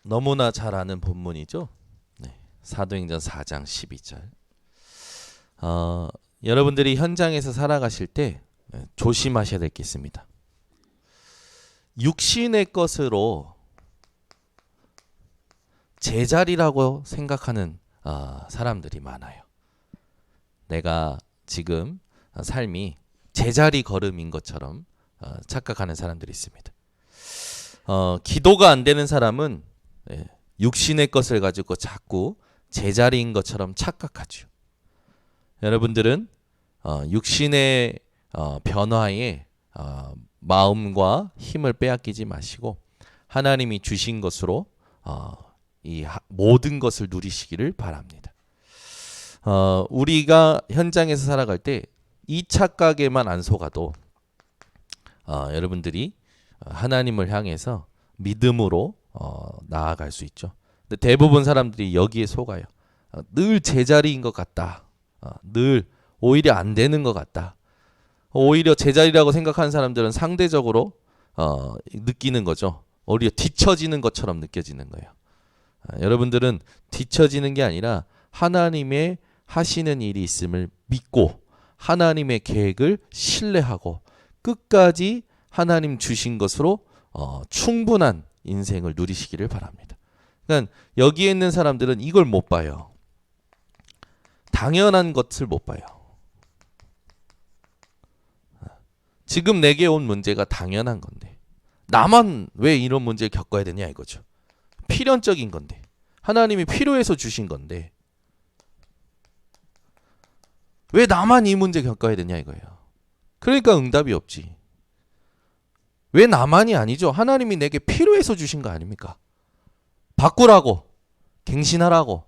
너무나 잘 아는 본문이죠. 네, 사도행전 4장 12절. 여러분들이 현장에서 살아가실 때 조심하셔야 될 게 있습니다. 육신의 것으로 제자리라고 생각하는 사람들이 많아요. 내가 지금 삶이 제자리 걸음인 것처럼 착각하는 사람들이 있습니다. 기도가 안 되는 사람은 육신의 것을 가지고 자꾸 제자리인 것처럼 착각하죠. 여러분들은 육신의 변화에 마음과 힘을 빼앗기지 마시고 하나님이 주신 것으로 이 모든 것을 누리시기를 바랍니다. 우리가 현장에서 살아갈 때 이 착각에만 안 속아도 여러분들이 하나님을 향해서 믿음으로 나아갈 수 있죠. 근데 대부분 사람들이 여기에 속아요. 늘 제자리인 것 같다. 늘 오히려 안 되는 것 같다. 오히려 제자리라고 생각하는 사람들은 상대적으로 느끼는 거죠. 오히려 뒤처지는 것처럼 느껴지는 거예요. 여러분들은 뒤처지는 게 아니라 하나님의 하시는 일이 있음을 믿고 하나님의 계획을 신뢰하고 끝까지 하나님 주신 것으로 충분한 인생을 누리시기를 바랍니다. 그러니까 여기에 있는 사람들은 이걸 못 봐요. 당연한 것을 못 봐요. 지금 내게 온 문제가 당연한 건데 나만 왜 이런 문제를 겪어야 되냐 이거죠. 필연적인 건데 하나님이 필요해서 주신 건데 왜 나만 이 문제 겪어야 되냐 이거예요. 그러니까 응답이 없지. 왜 나만이 아니죠? 하나님이 내게 필요해서 주신 거 아닙니까? 바꾸라고, 갱신하라고.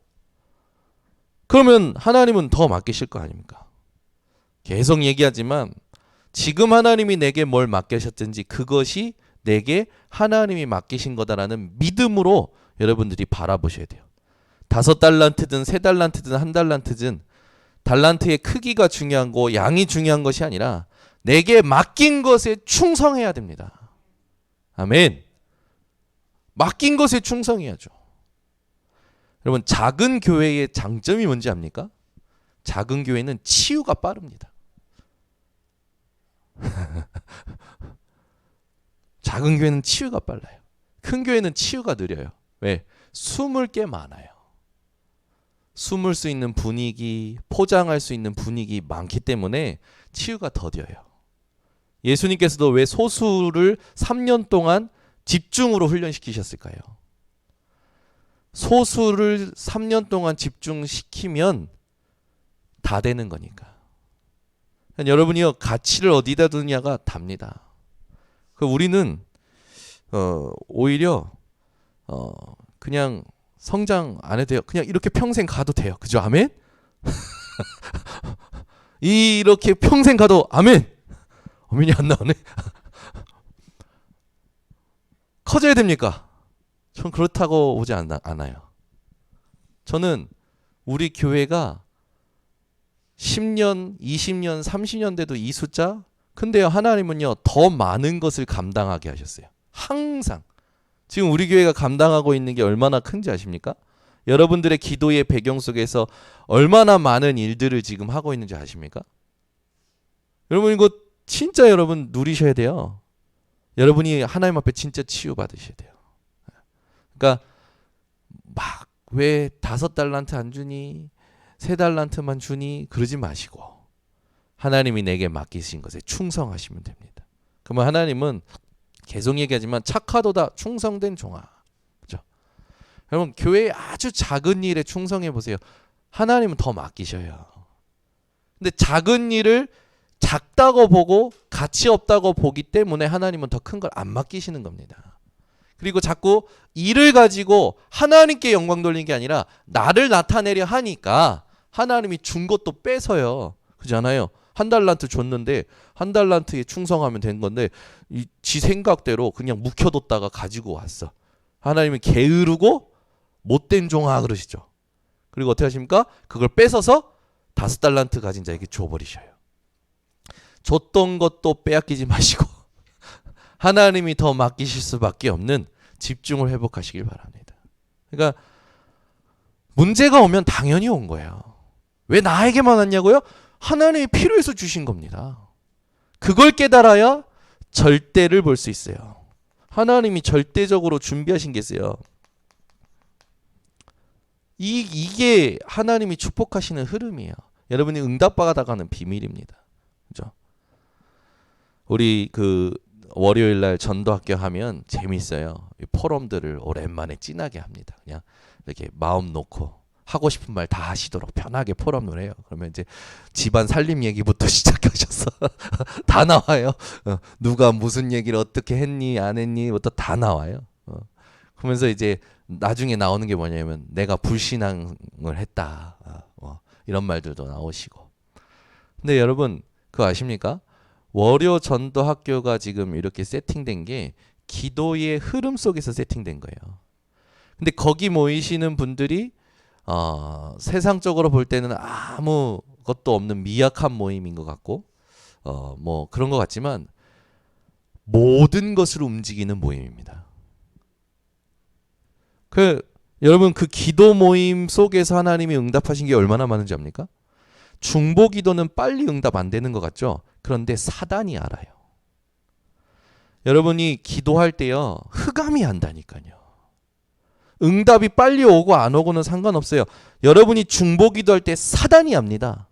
그러면 하나님은 더 맡기실 거 아닙니까? 계속 얘기하지만 지금 하나님이 내게 뭘 맡기셨든지 그것이 내게 하나님이 맡기신 거다라는 믿음으로 여러분들이 바라보셔야 돼요. 5달란트든 3달란트든 1달란트든 달란트의 크기가 중요한 거 양이 중요한 것이 아니라 내게 맡긴 것에 충성해야 됩니다. 아멘. 맡긴 것에 충성해야죠. 여러분 작은 교회의 장점이 뭔지 압니까? 작은 교회는 치유가 빠릅니다. 작은 교회는 치유가 빨라요. 큰 교회는 치유가 느려요. 왜? 숨을 게 많아요. 숨을 수 있는 분위기, 포장할 수 있는 분위기 많기 때문에 치유가 더뎌요. 예수님께서도 왜 소수를 3년 동안 집중으로 훈련시키셨을까요? 소수를 3년 동안 집중시키면 다 되는 거니까. 여러분이요 가치를 어디다 두느냐가 답니다. 우리는 오히려 그냥 성장 안 해도 돼요. 그냥 이렇게 평생 가도 돼요. 그죠? 아멘? 이렇게 평생 가도 아멘. 어민이 안 나오네. 커져야 됩니까? 전 그렇다고 보지 않아요. 저는 우리 교회가 10년, 20년, 30년 돼도 이 숫자? 근데요 하나님은요 더 많은 것을 감당하게 하셨어요. 항상. 지금 우리 교회가 감당하고 있는 게 얼마나 큰지 아십니까? 여러분들의 기도의 배경 속에서 얼마나 많은 일들을 지금 하고 있는지 아십니까? 여러분 이거 진짜 여러분 누리셔야 돼요. 여러분이 하나님 앞에 진짜 치유받으셔야 돼요. 그러니까 막 왜 5달란트 안 주니 3달란트만 주니 그러지 마시고 하나님이 내게 맡기신 것에 충성하시면 됩니다. 그러면 하나님은 계속 얘기하지만 착하도다 충성된 종아. 그렇죠? 여러분 교회의 아주 작은 일에 충성해 보세요. 하나님은 더 맡기셔요. 근데 작은 일을 작다고 보고 가치 없다고 보기 때문에 하나님은 더 큰 걸 안 맡기시는 겁니다. 그리고 자꾸 일을 가지고 하나님께 영광 돌리는 게 아니라 나를 나타내려 하니까 하나님이 준 것도 뺏어요. 그렇잖아요. 1달란트 줬는데 1달란트에 충성하면 된 건데 지 생각대로 그냥 묵혀뒀다가 가지고 왔어. 하나님이 게으르고 못된 종아 그러시죠. 그리고 어떻게 하십니까? 그걸 뺏어서 5달란트 가진 자에게 줘버리셔요. 줬던 것도 빼앗기지 마시고 하나님이 더 맡기실 수밖에 없는 집중을 회복하시길 바랍니다. 그러니까 문제가 오면 당연히 온 거예요. 왜 나에게만 왔냐고요? 하나님이 필요해서 주신 겁니다. 그걸 깨달아야 절대를 볼 수 있어요. 하나님이 절대적으로 준비하신 게 있어요. 이게 하나님이 축복하시는 흐름이에요. 여러분이 응답받아가는 비밀입니다. 그죠? 우리 그 월요일 날 전도학교 하면 재밌어요. 포럼들을 오랜만에 진하게 합니다. 그냥 이렇게 마음 놓고 하고 싶은 말 다 하시도록 편하게 포럼을 해요. 그러면 이제 집안 살림 얘기부터 시작하셔서 다 나와요. 누가 무슨 얘기를 어떻게 했니 안 했니부터 다 나와요. 그러면서 이제 나중에 나오는 게 뭐냐면 내가 불신앙을 했다. 이런 말들도 나오시고. 근데 여러분 그거 아십니까? 월요 전도 학교가 지금 이렇게 세팅된 게 기도의 흐름 속에서 세팅된 거예요. 근데 거기 모이시는 분들이 세상적으로 볼 때는 아무것도 없는 미약한 모임인 것 같고 뭐 그런 것 같지만 모든 것을 움직이는 모임입니다. 여러분 그 기도 모임 속에서 하나님이 응답하신 게 얼마나 많은지 압니까? 중보 기도는 빨리 응답 안 되는 것 같죠? 그런데 사단이 알아요. 여러분이 기도할 때요 흑암이 안다니까요. 응답이 빨리 오고 안 오고는 상관없어요. 여러분이 중보 기도할 때 사단이 압니다.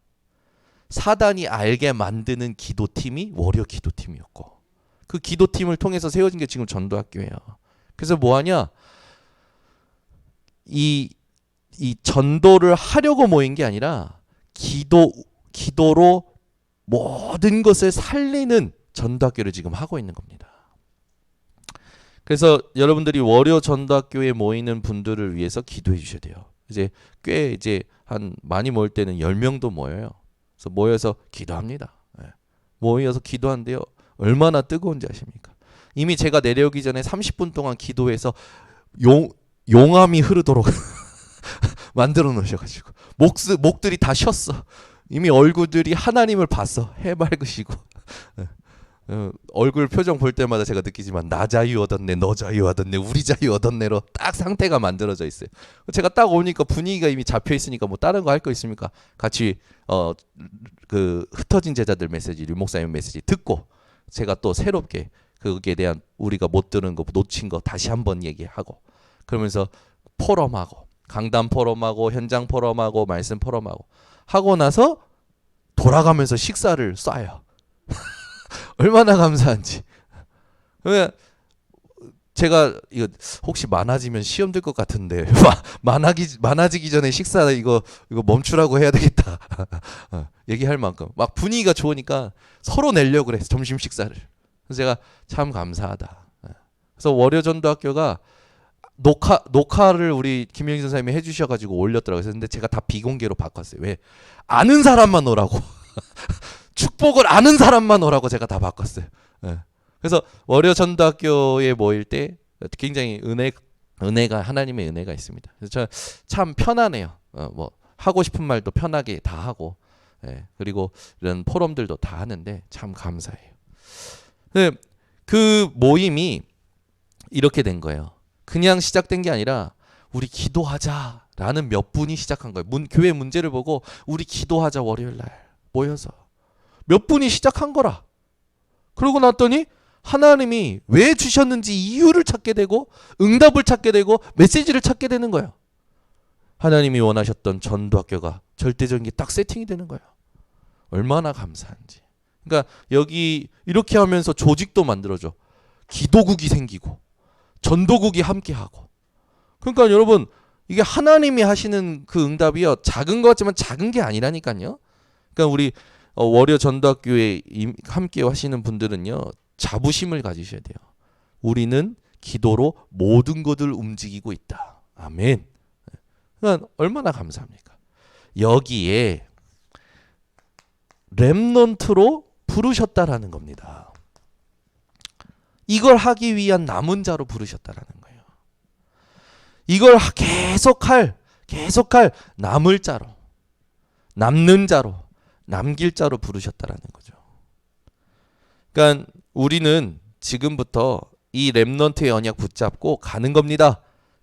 사단이 알게 만드는 기도팀이 월요 기도팀이었고 그 기도팀을 통해서 세워진 게 지금 전도학교예요. 그래서 뭐하냐? 이 전도를 하려고 모인 게 아니라 기도로 모든 것을 살리는 전도학교를 지금 하고 있는 겁니다. 그래서 여러분들이 월요 전도학교에 모이는 분들을 위해서 기도해 주셔야 돼요. 이제 한 많이 모일 때는 10명도 모여요. 그래서 모여서 기도합니다. 모여서 기도한대요. 얼마나 뜨거운지 아십니까? 이미 제가 내려오기 전에 30분 동안 기도해서 용암이 흐르도록 만들어 놓으셔가지고 목들이 다 쉬었어. 이미 얼굴들이 하나님을 봤어. 해맑으시고 얼굴 표정 볼 때마다 제가 느끼지만 나 자유 얻었네, 너 자유 얻었네, 우리 자유 얻었네로 딱 상태가 만들어져 있어요. 제가 딱 오니까 분위기가 이미 잡혀 있으니까 뭐 다른 거 할 거 있습니까? 같이 그 흩어진 제자들 메시지, 류 목사님 메시지 듣고 제가 또 새롭게 그거에 대한 우리가 못 들은 거, 놓친 거 다시 한번 얘기하고 그러면서 포럼하고 강단 포럼하고 현장 포럼하고 말씀 포럼하고 하고 나서 돌아가면서 식사를 쏴요. 얼마나 감사한지. 제가 이거 혹시 많아지면 시험 들 것 같은데 많아지기 전에 식사 이거 멈추라고 해야 되겠다. 얘기할 만큼 막 분위기가 좋으니까 서로 내려고 그래 점심 식사를. 그래서 제가 참 감사하다. 그래서 월요 전도학교가 녹화를 우리 김영희 선생님이 해주셔가지고 올렸더라고요. 근데 제가 다 비공개로 바꿨어요. 왜? 아는 사람만 오라고. 축복을 아는 사람만 오라고 제가 다 바꿨어요. 그래서 월요 전도학교에 모일 때 굉장히 은혜가 하나님의 은혜가 있습니다. 그래서 저 참 편하네요. 뭐 하고 싶은 말도 편하게 다 하고, 그리고 이런 포럼들도 다 하는데 참 감사해요. 그 모임이 이렇게 된 거예요. 그냥 시작된 게 아니라 우리 기도하자라는 몇 분이 시작한 거예요. 교회 문제를 보고 우리 기도하자 월요일 날 모여서 몇 분이 시작한 거라. 그러고 났더니 하나님이 왜 주셨는지 이유를 찾게 되고 응답을 찾게 되고 메시지를 찾게 되는 거예요. 하나님이 원하셨던 전도학교가 절대적인 게 딱 세팅이 되는 거예요. 얼마나 감사한지. 그러니까 여기 이렇게 하면서 조직도 만들어줘. 기도국이 생기고 전도국이 함께하고. 그러니까 여러분 이게 하나님이 하시는 그 응답이요. 작은 것 같지만 작은 게 아니라니까요. 그러니까 우리 월요 전도학교에 함께 하시는 분들은요. 자부심을 가지셔야 돼요. 우리는 기도로 모든 것을 움직이고 있다. 아멘. 그러니까 얼마나 감사합니까? 여기에 렘넌트로 부르셨다라는 겁니다. 이걸 하기 위한 남은 자로 부르셨다라는 거예요. 이걸 계속할 남을 자로, 남는 자로, 남길 자로 부르셨다라는 거죠. 그러니까 우리는 지금부터 이 렘넌트의 언약 붙잡고 가는 겁니다.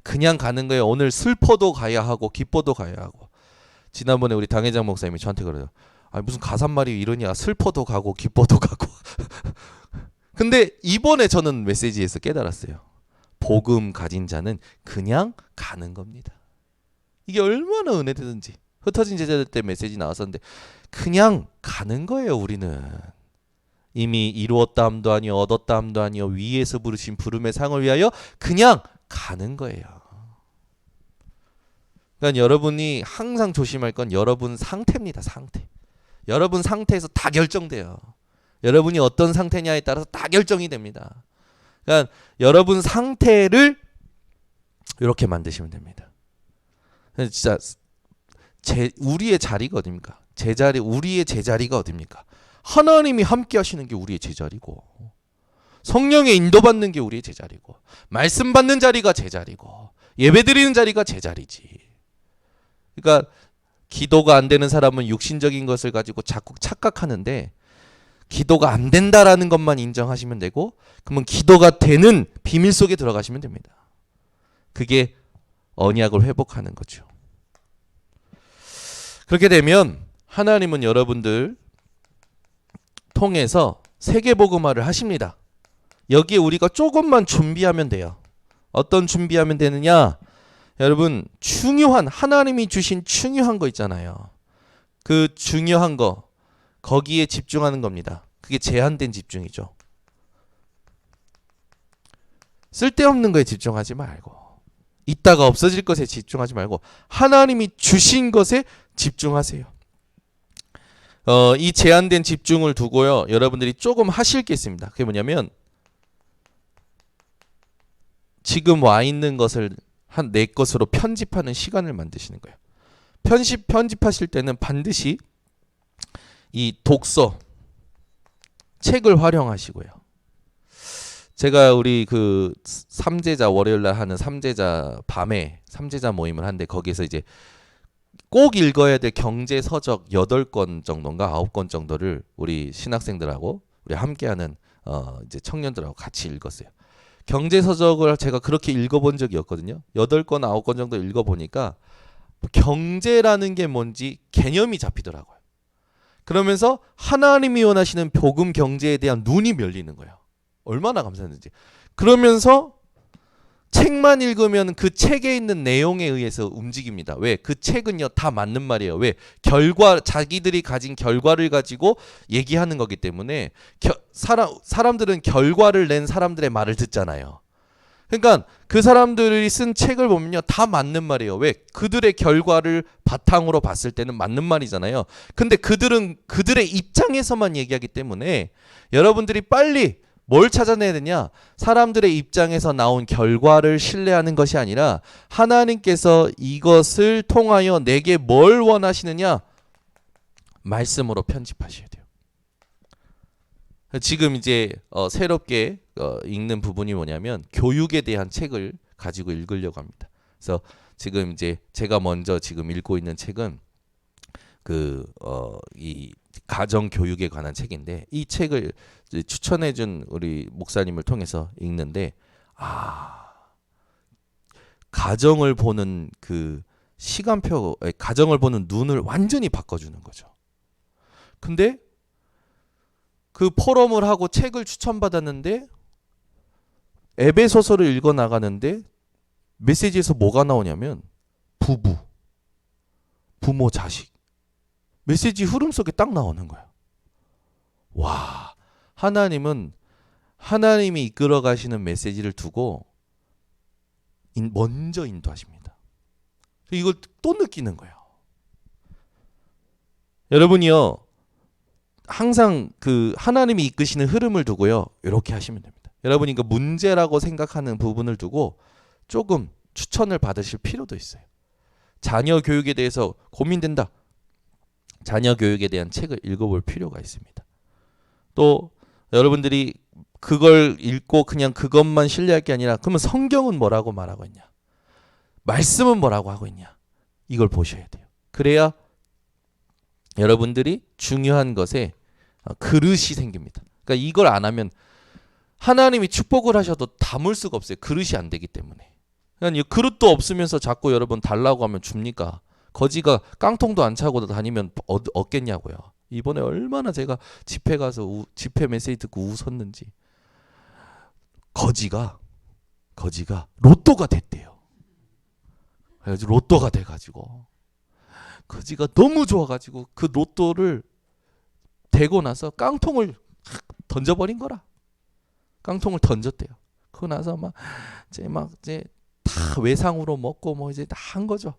그냥 가는 거예요. 오늘 슬퍼도 가야 하고 기뻐도 가야 하고. 지난번에 우리 당회장 목사님이 저한테 그래요. 아, 무슨 가사말이 이러냐. 슬퍼도 가고 기뻐도 가고. 근데 이번에 저는 메시지에서 깨달았어요. 복음 가진 자는 그냥 가는 겁니다. 이게 얼마나 은혜되든지. 흩어진 제자들 때 메시지 나왔었는데 그냥 가는 거예요. 우리는 이미 이루었다함도 아니요 얻었다함도 아니요 위에서 부르신 부름의 상을 위하여 그냥 가는 거예요. 그러니까 여러분이 항상 조심할 건 여러분 상태입니다. 상태. 여러분 상태에서 다 결정돼요. 여러분이 어떤 상태냐에 따라서 다 결정이 됩니다. 그러니까 여러분 상태를 이렇게 만드시면 됩니다. 진짜 우리의 자리가 어딥니까? 우리의 제자리가 어딥니까? 하나님이 함께 하시는 게 우리의 제자리고, 성령의 인도받는 게 우리의 제자리고, 말씀 받는 자리가 제자리고, 예배 드리는 자리가 제자리지. 그러니까 기도가 안 되는 사람은 육신적인 것을 가지고 자꾸 착각하는데, 기도가 안 된다라는 것만 인정하시면 되고, 그러면 기도가 되는 비밀 속에 들어가시면 됩니다. 그게 언약을 회복하는 거죠. 그렇게 되면 하나님은 여러분들 통해서 세계복음화를 하십니다. 여기에 우리가 조금만 준비하면 돼요. 어떤 준비하면 되느냐? 여러분, 중요한, 하나님이 주신 중요한 거 있잖아요. 그 중요한 거, 거기에 집중하는 겁니다. 그게 제한된 집중이죠. 쓸데없는 거에 집중하지 말고, 있다가 없어질 것에 집중하지 말고 하나님이 주신 것에 집중하세요. 이 제한된 집중을 두고요. 여러분들이 조금 하실 게 있습니다. 그게 뭐냐면 지금 와 있는 것을 내 것으로 편집하는 시간을 만드시는 거예요. 편집하실 때는 반드시 이 독서, 책을 활용하시고요. 제가 우리 그 삼제자 월요일 날 하는 삼제자 밤에 삼제자 모임을 하는데 거기에서 이제 꼭 읽어야 될 경제 서적 8권 정도인가 9권 정도를 우리 신학생들하고 우리 함께하는 이제 청년들하고 같이 읽었어요. 경제 서적을 제가 그렇게 읽어본 적이 없거든요. 8권 9권 정도 읽어보니까 경제라는 게 뭔지 개념이 잡히더라고요. 그러면서 하나님이 원하시는 복음 경제에 대한 눈이 열리는 거예요. 얼마나 감사했는지. 그러면서 책만 읽으면 그 책에 있는 내용에 의해서 움직입니다. 왜? 그 책은요 다 맞는 말이에요. 왜? 자기들이 가진 결과를 가지고 얘기하는 거기 때문에 사람들은 결과를 낸 사람들의 말을 듣잖아요. 그러니까 그 사람들이 쓴 책을 보면요 다 맞는 말이에요. 왜? 그들의 결과를 바탕으로 봤을 때는 맞는 말이잖아요. 근데 그들은 그들의 입장에서만 얘기하기 때문에 여러분들이 빨리 뭘 찾아내야 되냐? 사람들의 입장에서 나온 결과를 신뢰하는 것이 아니라 하나님께서 이것을 통하여 내게 뭘 원하시느냐? 말씀으로 편집하셔야 돼요. 지금 이제 새롭게 읽는 부분이 뭐냐면 교육에 대한 책을 가지고 읽으려고 합니다. 그래서 지금 이제 제가 먼저 지금 읽고 있는 책은 이 가정 교육에 관한 책인데 이 책을 추천해준 우리 목사님을 통해서 읽는데 가정을 보는 그 시간표, 가정을 보는 눈을 완전히 바꿔주는 거죠. 근데 그 포럼을 하고 책을 추천받았는데 에베소서를 읽어 나가는데 메시지에서 뭐가 나오냐면 부모, 자식 메시지 흐름 속에 딱 나오는 거예요. 와, 하나님은 하나님이 이끌어 가시는 메시지를 두고 먼저 인도하십니다. 이걸 또 느끼는 거예요. 여러분이요, 항상 그 하나님이 이끄시는 흐름을 두고요, 이렇게 하시면 됩니다. 여러분이 그 문제라고 생각하는 부분을 두고 조금 추천을 받으실 필요도 있어요. 자녀 교육에 대해서 고민된다. 자녀 교육에 대한 책을 읽어볼 필요가 있습니다. 또 여러분들이 그걸 읽고 그냥 그것만 신뢰할 게 아니라 그러면 성경은 뭐라고 말하고 있냐? 말씀은 뭐라고 하고 있냐? 이걸 보셔야 돼요. 그래야 여러분들이 중요한 것에 그릇이 생깁니다. 그러니까 이걸 안 하면 하나님이 축복을 하셔도 담을 수가 없어요. 그릇이 안 되기 때문에. 그냥 그릇도 없으면서 자꾸 여러분 달라고 하면 줍니까? 거지가 깡통도 안 차고 다니면 얻겠냐고요. 이번에 얼마나 제가 집회 가서 집회 메시지 듣고 웃었는지. 거지가 로또가 됐대요. 그래가지고 로또가 돼가지고 거지가 너무 좋아가지고 그 로또를 대고 나서 깡통을 던져버린 거라. 깡통을 던졌대요. 그거 나서 이제 다 외상으로 먹고 뭐 이제 다 한 거죠.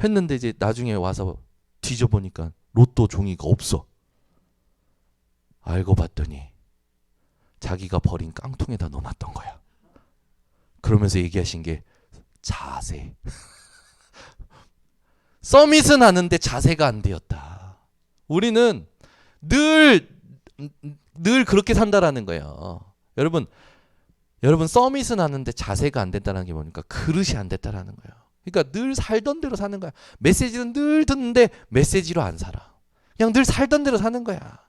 했는데 이제 나중에 와서 뒤져보니까 로또 종이가 없어. 알고 봤더니 자기가 버린 깡통에다 넣어놨던 거야. 그러면서 얘기하신 게 자세. 서밋은 하는데 자세가 안 되었다. 우리는 늘 그렇게 산다라는 거예요. 여러분 서밋은 하는데 자세가 안 된다는 게 뭡니까? 그릇이 안 됐다라는 거예요. 그러니까 늘 살던 대로 사는 거야. 메시지는 늘 듣는데 메시지로 안 살아. 그냥 늘 살던 대로 사는 거야.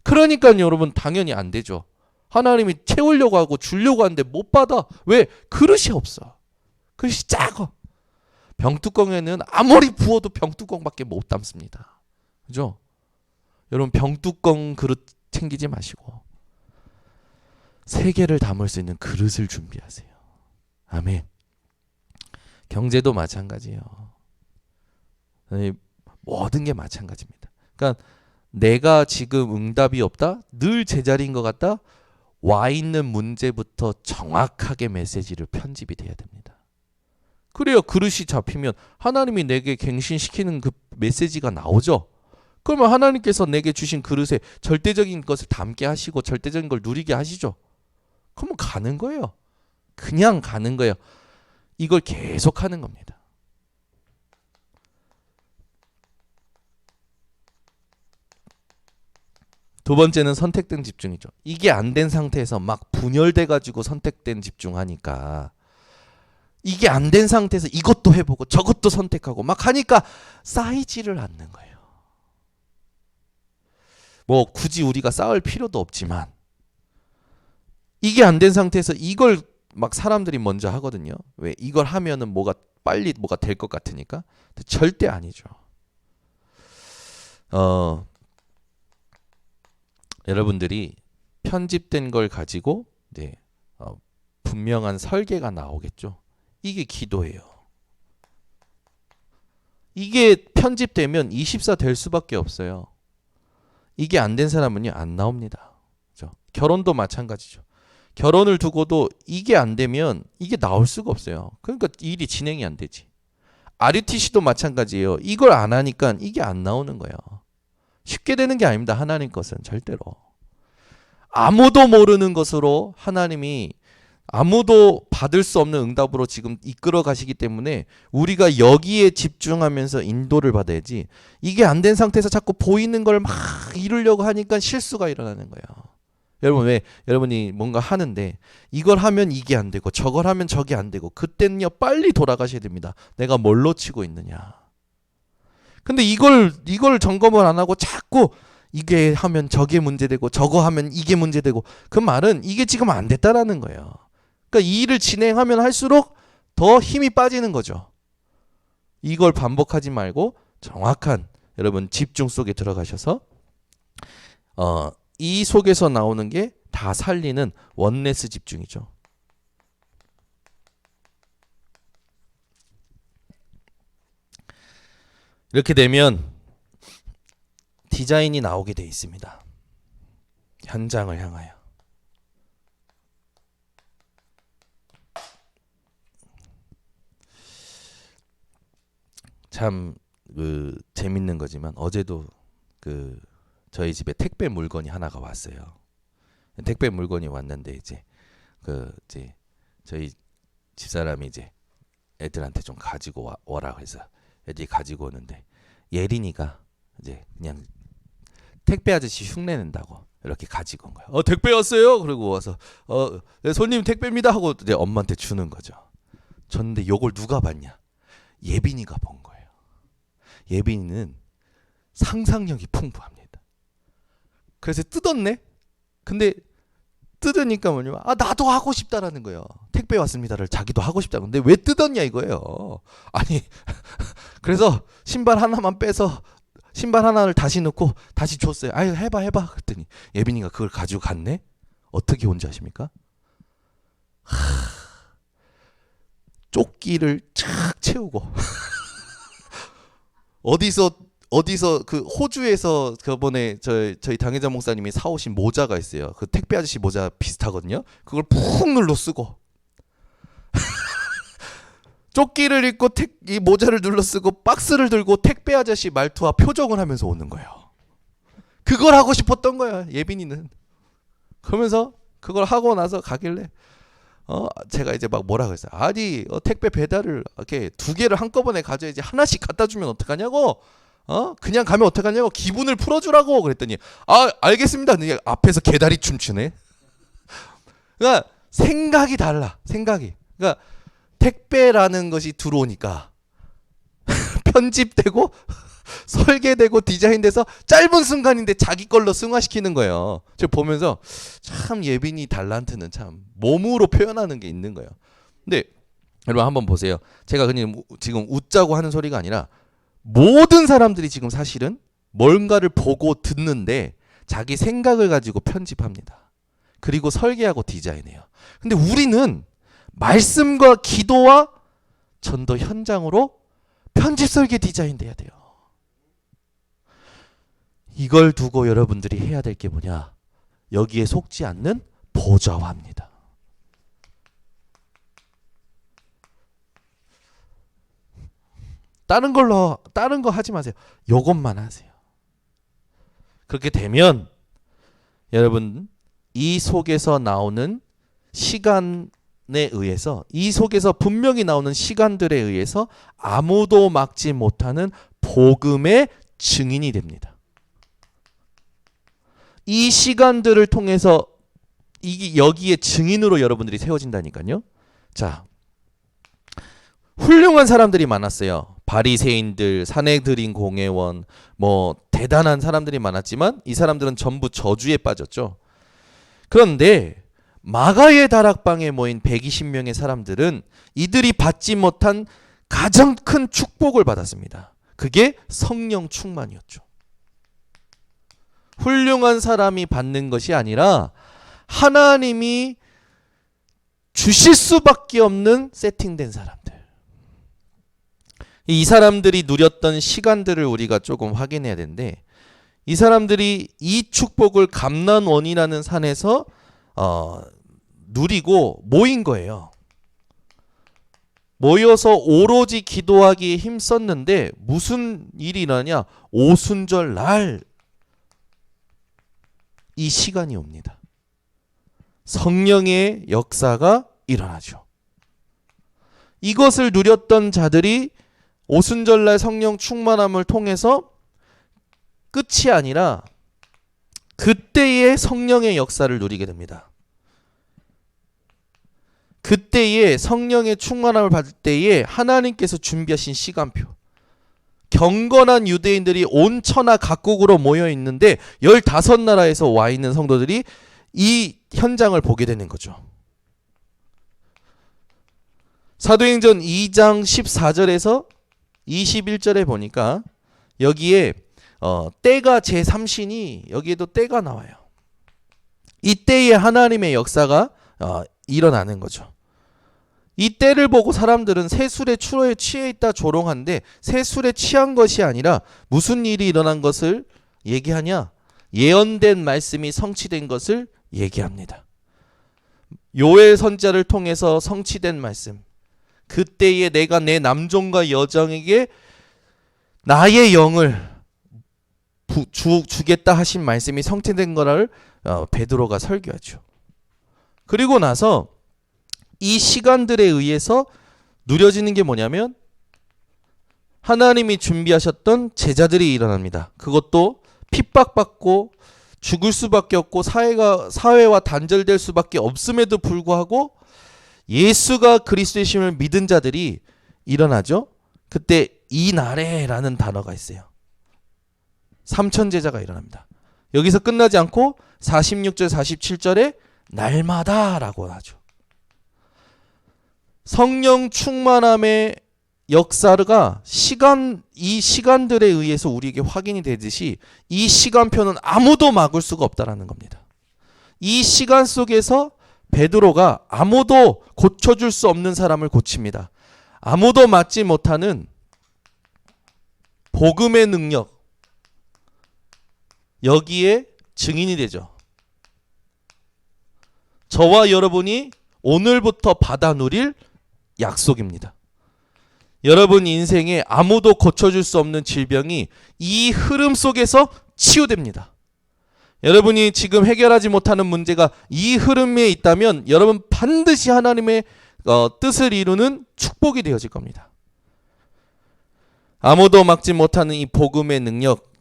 그러니까 여러분 당연히 안 되죠. 하나님이 채우려고 하고 주려고 하는데 못 받아. 왜? 그릇이 없어. 그릇이 작아. 병뚜껑에는 아무리 부어도 병뚜껑밖에 못 담습니다. 그죠? 여러분 병뚜껑 그릇 챙기지 마시고 세 개를 담을 수 있는 그릇을 준비하세요. 아멘. 경제도 마찬가지예요. 모든 게 마찬가지입니다. 그러니까 내가 지금 응답이 없다? 늘 제자리인 것 같다? 와 있는 문제부터 정확하게 메시지를 편집이 돼야 됩니다. 그래야 그릇이 잡히면 하나님이 내게 갱신시키는 그 메시지가 나오죠. 그러면 하나님께서 내게 주신 그릇에 절대적인 것을 담게 하시고 절대적인 걸 누리게 하시죠. 그러면 가는 거예요. 그냥 가는 거예요. 이걸 계속 하는 겁니다. 두 번째는 선택된 집중이죠. 이게 안 된 상태에서 막 분열돼 가지고 선택된 집중하니까 이게 안 된 상태에서 이것도 해보고 저것도 선택하고 막 하니까 쌓이지를 않는 거예요. 뭐 굳이 우리가 쌓을 필요도 없지만 이게 안 된 상태에서 이걸 막 사람들이 먼저 하거든요. 왜? 이걸 하면은 빨리 뭐가 될 것 같으니까. 절대 아니죠. 여러분들이 편집된 걸 가지고 분명한 설계가 나오겠죠. 이게 기도예요. 이게 편집되면 24 될 수밖에 없어요. 이게 안 된 사람은요 안 나옵니다. 그렇죠? 결혼도 마찬가지죠. 결혼을 두고도 이게 안 되면 이게 나올 수가 없어요. 그러니까 일이 진행이 안 되지. RUTC도 마찬가지예요. 이걸 안 하니까 이게 안 나오는 거예요. 쉽게 되는 게 아닙니다. 하나님 것은 절대로. 아무도 모르는 것으로 하나님이 아무도 받을 수 없는 응답으로 지금 이끌어 가시기 때문에 우리가 여기에 집중하면서 인도를 받아야지 이게 안 된 상태에서 자꾸 보이는 걸 막 이루려고 하니까 실수가 일어나는 거예요. 여러분 왜? 여러분이 뭔가 하는데 이걸 하면 이게 안 되고 저걸 하면 저게 안 되고 그때는요 빨리 돌아가셔야 됩니다. 내가 뭘 놓치고 있느냐. 근데 이걸 점검을 안 하고 자꾸 이게 하면 저게 문제되고 저거 하면 이게 문제되고 그 말은 이게 지금 안 됐다라는 거예요. 그러니까 이 일을 진행하면 할수록 더 힘이 빠지는 거죠. 이걸 반복하지 말고 정확한 여러분 집중 속에 들어가셔서 이 속에서 나오는 게 다 살리는 원네스 집중이죠. 이렇게 되면 디자인이 나오게 돼 있습니다. 현장을 향하여. 참 재밌는 거지만 어제도 저희 집에 택배 물건이 하나가 왔어요. 택배 물건이 왔는데 이제 저희 집사람이 이제 애들한테 좀 가지고 와라 해서 애들이 가지고 오는데 예린이가 이제 그냥 택배 아저씨 흉내낸다고 이렇게 가지고 온 거예요. 택배 왔어요. 그리고 와서 네, 손님 택배입니다 하고 이제 엄마한테 주는 거죠. 줬는데 이걸 누가 봤냐? 예빈이가 본 거예요. 예빈이는 상상력이 풍부합니다. 그래서 뜯었네. 근데 뜯으니까 뭐냐면 나도 하고 싶다라는 거예요. 택배 왔습니다를 자기도 하고 싶다고. 근데 왜 뜯었냐 이거예요. 아니 그래서 신발 하나만 빼서 신발 하나를 다시 넣고 다시 줬어요. 아유 해봐 그랬더니 예빈이가 그걸 가지고 갔네. 어떻게 온지 아십니까? 조끼를 착 채우고 어디서 그 호주에서 저번에 저희 당회자 목사님이 사오신 모자가 있어요. 그 택배 아저씨 모자 비슷하거든요. 그걸 푹 눌러 쓰고 조끼를 입고 이 모자를 눌러 쓰고 박스를 들고 택배 아저씨 말투와 표정을 하면서 오는 거예요. 그걸 하고 싶었던 거야 예빈이는. 그러면서 그걸 하고 나서 가길래 제가 이제 막 뭐라 그랬어요. 아니 택배 배달을 이렇게 2개를 한꺼번에 가져야지 하나씩 갖다 주면 어떡하냐고. 그냥 가면 어떡하냐고. 기분을 풀어주라고 그랬더니 알겠습니다. 앞에서 개다리 춤추네. 그러니까 생각이 달라. 생각이. 그러니까 택배라는 것이 들어오니까 편집되고 설계되고 디자인돼서 짧은 순간인데 자기 걸로 승화시키는 거예요. 저 보면서 참 예빈이 달란트는 참 몸으로 표현하는 게 있는 거예요. 근데 여러분 한번 보세요. 제가 그냥 지금 웃자고 하는 소리가 아니라 모든 사람들이 지금 사실은 뭔가를 보고 듣는데 자기 생각을 가지고 편집합니다. 그리고 설계하고 디자인해요. 근데 우리는 말씀과 기도와 전도 현장으로 편집 설계 디자인 돼야 돼요. 이걸 두고 여러분들이 해야 될 게 뭐냐? 여기에 속지 않는 보좌화입니다. 다른 거 하지 마세요. 요것만 하세요. 그렇게 되면 여러분 이 속에서 나오는 시간에 의해서 이 속에서 분명히 나오는 시간들에 의해서 아무도 막지 못하는 복음의 증인이 됩니다. 이 시간들을 통해서 여기에 증인으로 여러분들이 세워진다니까요. 자, 훌륭한 사람들이 많았어요. 바리새인들, 사내들인 공회원, 뭐 대단한 사람들이 많았지만 이 사람들은 전부 저주에 빠졌죠. 그런데 마가의 다락방에 모인 120명의 사람들은 이들이 받지 못한 가장 큰 축복을 받았습니다. 그게 성령 충만이었죠. 훌륭한 사람이 받는 것이 아니라 하나님이 주실 수밖에 없는 세팅된 사람들. 이 사람들이 누렸던 시간들을 우리가 조금 확인해야 되는데 이 사람들이 이 축복을 감난원이라는 산에서 누리고 모인 거예요. 모여서 오로지 기도하기에 힘썼는데 무슨 일이 일어나냐? 오순절 날 이 시간이 옵니다. 성령의 역사가 일어나죠. 이것을 누렸던 자들이 오순절날 성령 충만함을 통해서 끝이 아니라 그때의 성령의 역사를 누리게 됩니다. 그때의 성령의 충만함을 받을 때에 하나님께서 준비하신 시간표. 경건한 유대인들이 온 천하 각국으로 모여 있는데 15나라에서 와 있는 성도들이 이 현장을 보게 되는 거죠. 사도행전 2장 14절에서 21절에 보니까 여기에 때가 제3신이 여기에도 때가 나와요. 이 때에 하나님의 역사가 일어나는 거죠. 이 때를 보고 사람들은 새 술에 취해 있다 조롱한데 새 술에 취한 것이 아니라 무슨 일이 일어난 것을 얘기하냐? 예언된 말씀이 성취된 것을 얘기합니다. 요엘 선지자를 통해서 성취된 말씀. 그때에 내가 내 남종과 여종에게 나의 영을 주겠다 하신 말씀이 성취된 거를 베드로가 설교하죠. 그리고 나서 이 시간들에 의해서 누려지는 게 뭐냐면 하나님이 준비하셨던 제자들이 일어납니다. 그것도 핍박받고 죽을 수밖에 없고 사회와 단절될 수밖에 없음에도 불구하고 예수가 그리스도이심을 믿은 자들이 일어나죠. 그때 이 날에라는 단어가 있어요. 3천 제자가 일어납니다. 여기서 끝나지 않고 46절 47절에 날마다라고 하죠. 성령 충만함의 역사가 이 시간들에 의해서 우리에게 확인이 되듯이 이 시간표는 아무도 막을 수가 없다라는 겁니다. 이 시간 속에서 베드로가 아무도 고쳐줄 수 없는 사람을 고칩니다. 아무도 막지 못하는 복음의 능력, 여기에 증인이 되죠. 저와 여러분이 오늘부터 받아 누릴 약속입니다. 여러분 인생에 아무도 고쳐줄 수 없는 질병이 이 흐름 속에서 치유됩니다. 여러분이 지금 해결하지 못하는 문제가 이 흐름에 있다면 여러분 반드시 하나님의 뜻을 이루는 축복이 되어질 겁니다. 아무도 막지 못하는 이 복음의 능력,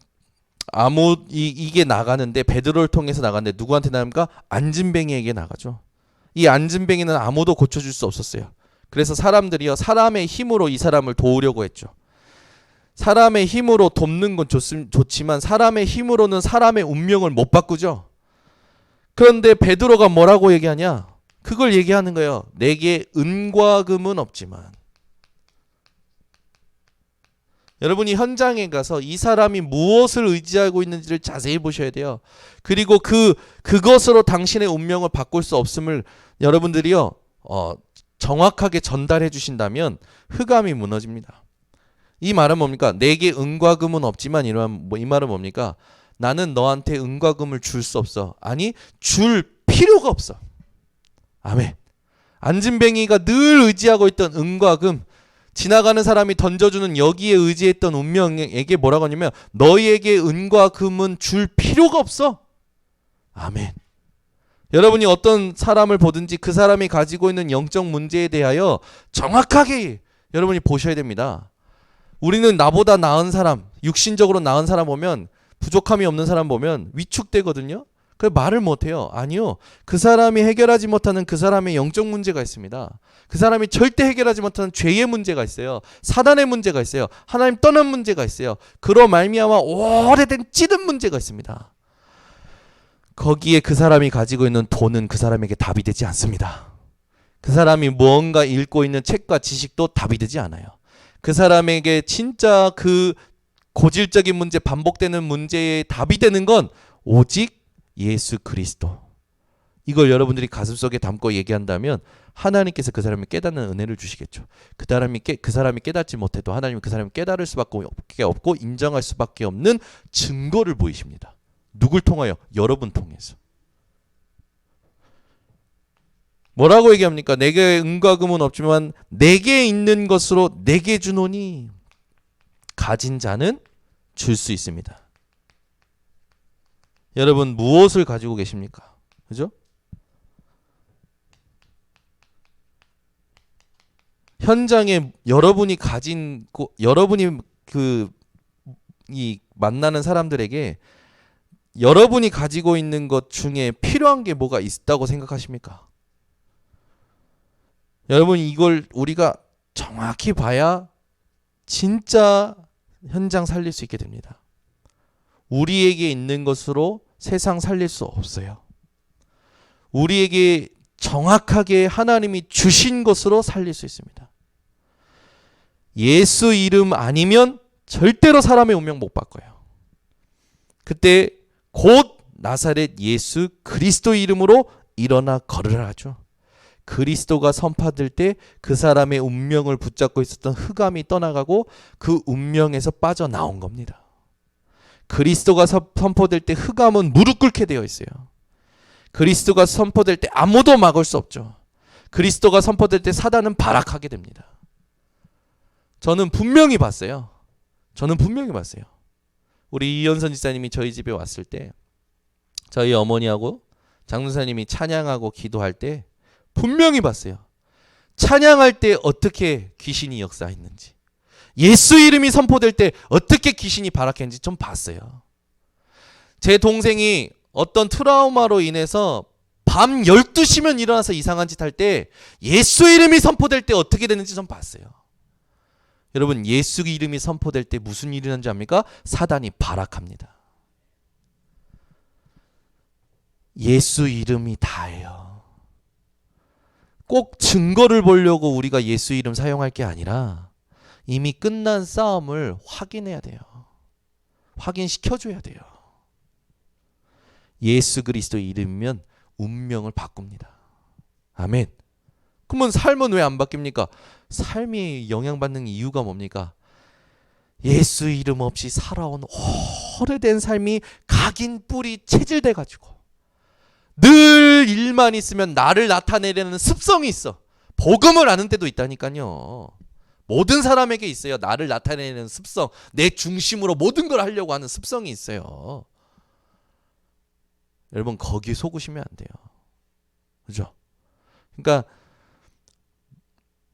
이게 나가는데 베드로를 통해서 나가는데 누구한테 나갑니까? 안진뱅이에게 나가죠. 이 안진뱅이는 아무도 고쳐줄 수 없었어요. 그래서 사람들이요, 사람의 힘으로 이 사람을 도우려고 했죠. 사람의 힘으로 돕는 건 좋지만 사람의 힘으로는 사람의 운명을 못 바꾸죠. 그런데 베드로가 뭐라고 얘기하냐? 그걸 얘기하는 거예요. 내게 은과 금은 없지만. 여러분이 현장에 가서 이 사람이 무엇을 의지하고 있는지를 자세히 보셔야 돼요. 그리고 그것으로 당신의 운명을 바꿀 수 없음을 여러분들이요, 정확하게 전달해 주신다면 흑암이 무너집니다. 이 말은 뭡니까? 내게 은과 금은 없지만 이 말은 뭡니까? 나는 너한테 은과 금을 줄 수 없어. 아니, 줄 필요가 없어. 아멘. 안진뱅이가 늘 의지하고 있던 은과 금, 지나가는 사람이 던져주는 여기에 의지했던 운명에게 뭐라고 하냐면 너희에게 은과 금은 줄 필요가 없어. 아멘. 여러분이 어떤 사람을 보든지 그 사람이 가지고 있는 영적 문제에 대하여 정확하게 여러분이 보셔야 됩니다. 우리는 나보다 나은 사람, 육신적으로 나은 사람 보면, 부족함이 없는 사람 보면 위축되거든요. 그래서 말을 못해요. 아니요. 그 사람이 해결하지 못하는 그 사람의 영적 문제가 있습니다. 그 사람이 절대 해결하지 못하는 죄의 문제가 있어요. 사단의 문제가 있어요. 하나님 떠난 문제가 있어요. 그로 말미암아 오래된 찌든 문제가 있습니다. 거기에 그 사람이 가지고 있는 돈은 그 사람에게 답이 되지 않습니다. 그 사람이 무언가 읽고 있는 책과 지식도 답이 되지 않아요. 그 사람에게 진짜 그 고질적인 문제, 반복되는 문제에 답이 되는 건 오직 예수 그리스도. 이걸 여러분들이 가슴속에 담고 얘기한다면 하나님께서 그 사람을 깨닫는 은혜를 주시겠죠. 그 사람이 깨닫지 못해도 하나님은 그 사람을 깨달을 수밖에 없고 인정할 수밖에 없는 증거를 보이십니다. 누굴 통하여? 여러분 통해서. 뭐라고 얘기합니까? 내게 은과 금은 없지만 내게 있는 것으로 내게 주노니 가진 자는 줄 수 있습니다. 여러분 무엇을 가지고 계십니까? 그죠? 현장에 여러분이 가진 여러분이 이 만나는 사람들에게 여러분이 가지고 있는 것 중에 필요한 게 뭐가 있다고 생각하십니까? 여러분 이걸 우리가 정확히 봐야 진짜 현장 살릴 수 있게 됩니다. 우리에게 있는 것으로 세상 살릴 수 없어요. 우리에게 정확하게 하나님이 주신 것으로 살릴 수 있습니다. 예수 이름 아니면 절대로 사람의 운명 못 바꿔요. 그때 곧 나사렛 예수 그리스도 이름으로 일어나 걸으라 하죠. 그리스도가 선포될 때 그 사람의 운명을 붙잡고 있었던 흑암이 떠나가고 그 운명에서 빠져나온 겁니다. 그리스도가 선포될 때 흑암은 무릎 꿇게 되어 있어요. 그리스도가 선포될 때 아무도 막을 수 없죠. 그리스도가 선포될 때 사단은 발악하게 됩니다. 저는 분명히 봤어요. 우리 이현선 지사님이 저희 집에 왔을 때 저희 어머니하고 장로사님이 찬양하고 기도할 때 분명히 봤어요. 찬양할 때 어떻게 귀신이 역사했는지, 예수 이름이 선포될 때 어떻게 귀신이 발악했는지 좀 봤어요. 제 동생이 어떤 트라우마로 인해서 밤 12시면 일어나서 이상한 짓 할 때 예수 이름이 선포될 때 어떻게 되는지 좀 봤어요. 여러분 예수 이름이 선포될 때 무슨 일이 일어나는지 압니까? 사단이 발악합니다. 예수 이름이 다예요. 꼭 증거를 보려고 우리가 예수 이름 사용할 게 아니라 이미 끝난 싸움을 확인해야 돼요. 확인시켜줘야 돼요. 예수 그리스도 이름이면 운명을 바꿉니다. 아멘. 그러면 삶은 왜 안 바뀝니까? 삶이 영향받는 이유가 뭡니까? 예수 이름 없이 살아온 오래된 삶이 각인 뿌리 체질돼 가지고 늘 일만 있으면 나를 나타내려는 습성이 있어. 복음을 아는 때도 있다니까요. 모든 사람에게 있어요. 나를 나타내는 습성. 내 중심으로 모든 걸 하려고 하는 습성이 있어요. 여러분 거기에 속으시면 안 돼요. 그죠? 그러니까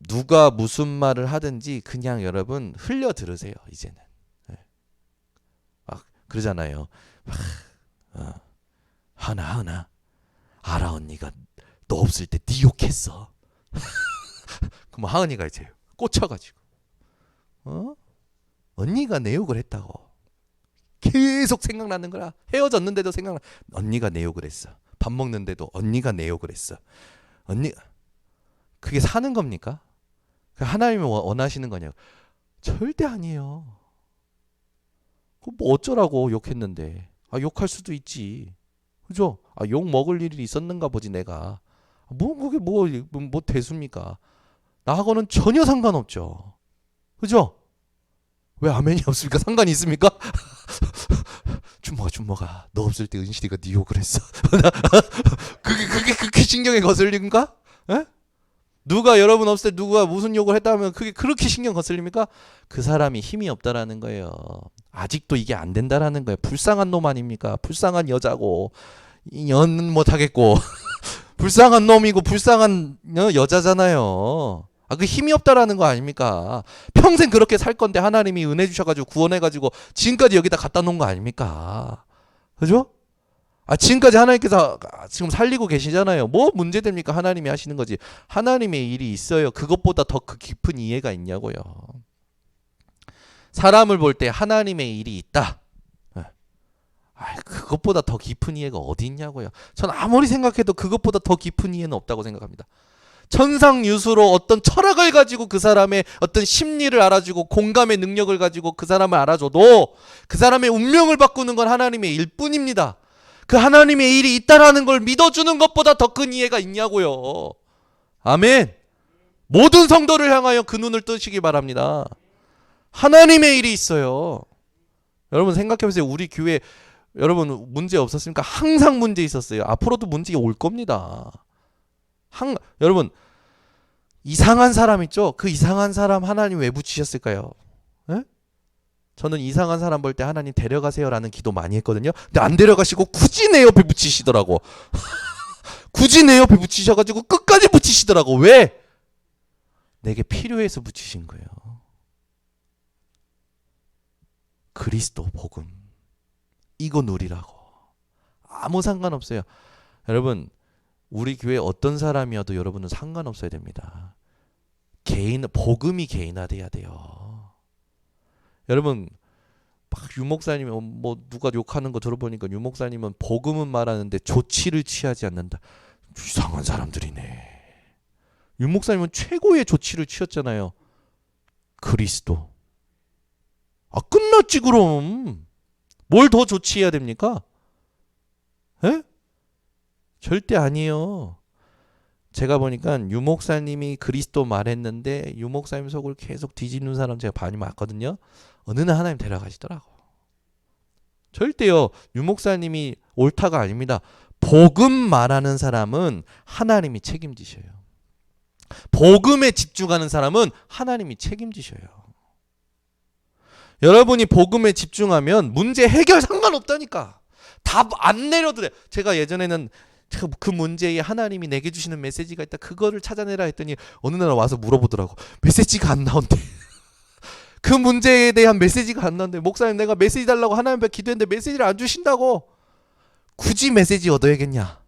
누가 무슨 말을 하든지 그냥 여러분 흘려 들으세요. 이제는. 막 그러잖아요. 하나 알아 언니가 너 없을 때 네 욕했어. 그럼 하은이가 이제 꽂혀가지고 언니가 내 욕을 했다고 계속 생각나는 거야. 헤어졌는데도 생각나. 언니가 내 욕을 했어. 밥 먹는데도 언니가 내 욕을 했어. 언니 그게 사는 겁니까? 하나님이 원하시는 거냐고. 절대 아니에요. 뭐 어쩌라고 욕했는데. 욕할 수도 있지. 그죠? 욕 먹을 일이 있었는가 보지 내가. 그게 뭐 대수입니까? 나하고는 전혀 상관없죠. 그죠? 왜 아멘이 없습니까? 상관이 있습니까? 준모가 너 없을 때 은실이가 네 욕을 했어. 그게 그렇게 신경에 거슬립니까? 에? 누가 여러분 없을 때 누가 무슨 욕을 했다면 그게 그렇게 신경 거슬립니까? 그 사람이 힘이 없다라는 거예요. 아직도 이게 안 된다라는 거예요. 불쌍한 놈 아닙니까? 불쌍한 여자고 연 못하겠고 불쌍한 놈이고 불쌍한 여자잖아요. 그 힘이 없다라는 거 아닙니까? 평생 그렇게 살 건데 하나님이 은혜 주셔가지고 구원해가지고 지금까지 여기다 갖다 놓은 거 아닙니까? 그죠? 지금까지 하나님께서 지금 살리고 계시잖아요. 뭐 문제 됩니까? 하나님이 하시는 거지. 하나님의 일이 있어요. 그것보다 더 그 깊은 이해가 있냐고요. 사람을 볼 때 하나님의 일이 있다. 그것보다 더 깊은 이해가 어디 있냐고요. 전 아무리 생각해도 그것보다 더 깊은 이해는 없다고 생각합니다. 천상유수로 어떤 철학을 가지고 그 사람의 어떤 심리를 알아주고 공감의 능력을 가지고 그 사람을 알아줘도 그 사람의 운명을 바꾸는 건 하나님의 일뿐입니다. 그 하나님의 일이 있다라는 걸 믿어주는 것보다 더 큰 이해가 있냐고요. 아멘. 모든 성도를 향하여 그 눈을 뜨시기 바랍니다. 하나님의 일이 있어요. 여러분 생각해보세요. 우리 교회 여러분 문제 없었습니까? 항상 문제 있었어요. 앞으로도 문제가 올 겁니다. 여러분 이상한 사람 있죠? 그 이상한 사람 하나님 왜 붙이셨을까요? 에? 저는 이상한 사람 볼 때 하나님 데려가세요라는 기도 많이 했거든요. 근데 안 데려가시고 굳이 내 옆에 붙이시더라고. 굳이 내 옆에 붙이셔가지고 끝까지 붙이시더라고. 왜? 내게 필요해서 붙이신 거예요. 그리스도 복음 이거 누리라고. 아무 상관없어요. 여러분 우리 교회 어떤 사람이어도 여러분은 상관없어야 됩니다. 복음이 개인화돼야 돼요. 여러분 막 유목사님 뭐 누가 욕하는 거 들어보니까 유목사님은 복음은 말하는데 조치를 취하지 않는다. 이상한 사람들이네. 유목사님은 최고의 조치를 취했잖아요. 그리스도. 끝났지 그럼. 뭘 더 조치해야 됩니까? 에? 절대 아니에요. 제가 보니까 유목사님이 그리스도 말했는데 유목사님 속을 계속 뒤집는 사람 제가 많이 봤거든요. 어느 날 하나님 데려가시더라고. 절대요. 유목사님이 옳다가 아닙니다. 복음 말하는 사람은 하나님이 책임지셔요. 복음에 집중하는 사람은 하나님이 책임지셔요. 여러분이 복음에 집중하면 문제 해결 상관없다니까. 답 안 내려도 돼. 제가 예전에는 그 문제에 하나님이 내게 주시는 메시지가 있다. 그거를 찾아내라 했더니 어느 날 와서 물어보더라고. 메시지가 안 나온대. 그 문제에 대한 메시지가 안 나온대. 목사님 내가 메시지 달라고 하나님 앞에 기도했는데 메시지를 안 주신다고. 굳이 메시지 얻어야겠냐?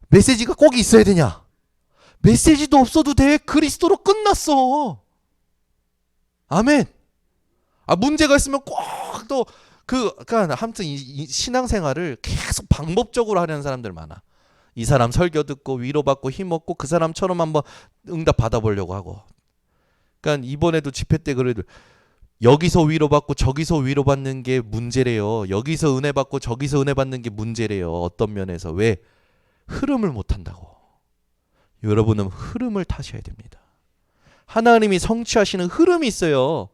메시지가 꼭 있어야 되냐? 메시지도 없어도 돼. 그리스도로 끝났어. 아멘. 문제가 있으면 꼭 또 그러니까 아무튼 이 신앙생활을 계속 방법적으로 하려는 사람들 많아. 이 사람 설교 듣고 위로받고 힘없고 그 사람처럼 한번 응답 받아보려고 하고. 그러니까 이번에도 집회 때 그래도 여기서 위로받고 저기서 위로받는 게 문제래요. 여기서 은혜 받고 저기서 은혜 받는 게 문제래요. 어떤 면에서. 왜? 흐름을 못 한다고. 여러분은 흐름을 타셔야 됩니다. 하나님이 성취하시는 흐름이 있어요.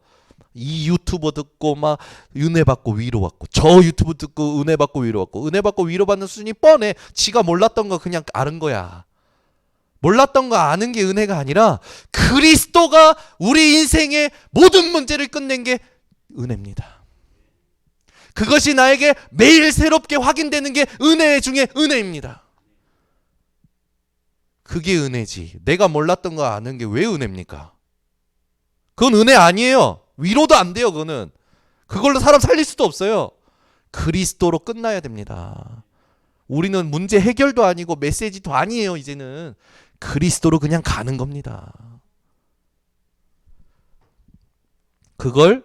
이 유튜버 듣고 막 은혜 받고 위로받고, 저 유튜브 듣고 은혜 받고 위로받고, 은혜 받고 위로받는 수준이 뻔해. 지가 몰랐던 거 그냥 아는 거야. 몰랐던 거 아는 게 은혜가 아니라 그리스도가 우리 인생의 모든 문제를 끝낸 게 은혜입니다. 그것이 나에게 매일 새롭게 확인되는 게 은혜 중에 은혜입니다. 그게 은혜지. 내가 몰랐던 거 아는 게 왜 은혜입니까? 그건 은혜 아니에요. 위로도 안 돼요. 그걸로 사람 살릴 수도 없어요. 그리스도로 끝나야 됩니다. 우리는 문제 해결도 아니고 메시지도 아니에요. 이제는 그리스도로 그냥 가는 겁니다. 그걸